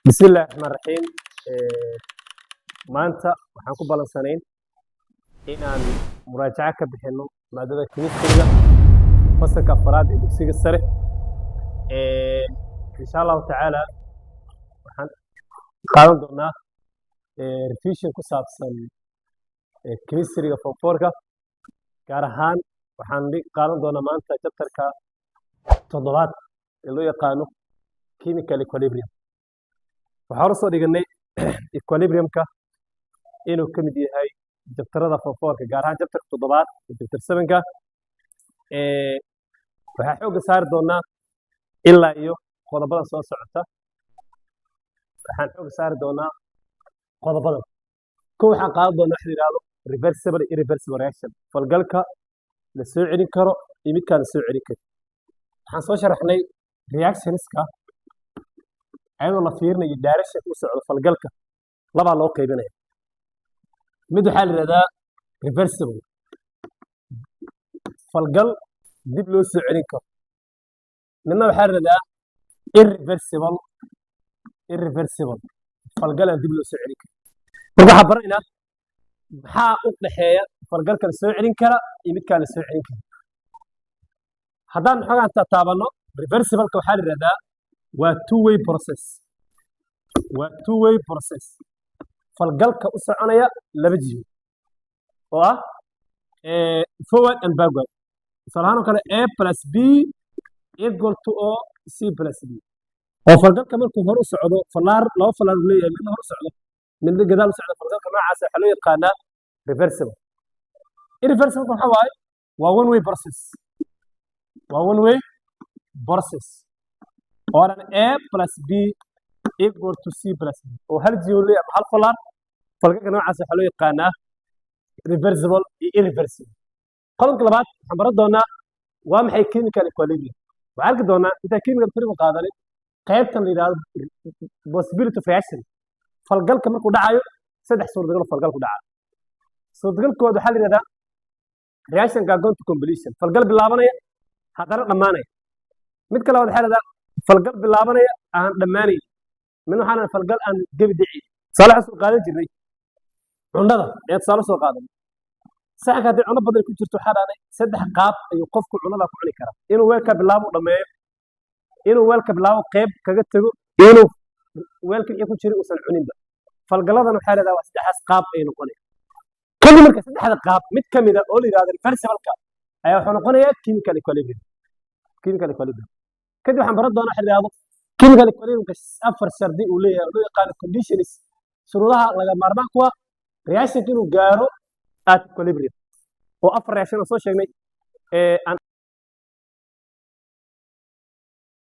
بسم الله الرحمن الرحيم maanta waxaan ku balansanayn inaan muraajaca ka bixino maadada chemistry fasalka afraad ee dugsiga sare insha Allah taala waxaan qaadan doonaa revision ku saabsan chemistry form 4ka gaar ahaan waxaan qaadan doonaa maanta chapterka 7aad ee loo yaqaano chemical equilibrium waxaan soo dhiganay equilibriumka inuu ka mid yahay jabtarada form 4ka gaar ahaan jabtarka 7aad iyo jabtar 7ka waxaan xoogga saari doonaa ilaa iyo qodobada soo socota waxaan xoogga saari doonaa qodobadan waxaan qaadan doonaa wax la yiraahdo reversible iyo irreversible reaction falgalka la soo celin karo iyo midka la soo celin karo waxaan soo sharaxnay reactionska ayadoo la fiirinayo direction u socdo falgalka laba loo qaybinayo mid waxa la yiraahdaa reversible falgal dib loo soo celin karo midna waxa la yiraahdaa irreversible falgal aan dib loo soo celin karo marka waxa baranayna maxaa u dhaxeeya falgalka la soo celin kara iyo midka la soo celin karo haddaan xogaan taabano reversible waxa la yiraahdaa waa two way process falgalka u soconaya laba jiho oo ah forward and backward salaano kale a plus b equal to o c plus b oo falgalka markuu hor u socdo laba falaar leeyahay midna hor u socdo midna gadaal u socdo falgalka noocaas waxa loo yaqaanaa reversible irreversible waxa waaye waa one way process or an a plus b equal to c plus b oo hal jiho leeyahay hal falaar falgalka noocaas waxa loo yaqaanaa reversible iyo irreversible qodobka labaad waxaan baran doonaa waa maxay chemical equilibrium waxaan arki doonaa inta chemical equilibrium qaadanay qaybtan la yiraahdo possibility of reaction falgalka markuu dhacayo saddex suurtagal falgalku dhaca suurtagalkooda waxa la yiraahdaa reaction ga going to completion falgal bilaabanaya haddana dhamaanaya mid kale waxa la yiraahdaa falgal bilaabanaya aan dhamaanayn mid waxaan falgal aan gabi dhici salax soo qaadan jirnay cunada ee salax soo qaadan saxanka hadii cunno badan ku jirto waxa dhacday saddex qaab ayuu qofku cunada ku cuni karaa inuu weelka bilaabo dhameeyo inuu weelka bilaabo qayb kaga tago inuu weelka ku jiro uusan cuninba falgaladan waxa la yiraahdaa saddexaas qaab ay noqonayaan kadib marka saddexda qaab mid kamid ah oo la yiraahdo reversible ayaa wuxuu noqonayaa chemical equilibrium kadib waxaan baran doonaa waxa la yiraahdo chemical equilibrium afar shardi uu leeyahay oo yaqaan conditions shuruudaha laga maarmaan kuwa reaction inuu gaaro at equilibrium oo afar reaction soo sheegnay aan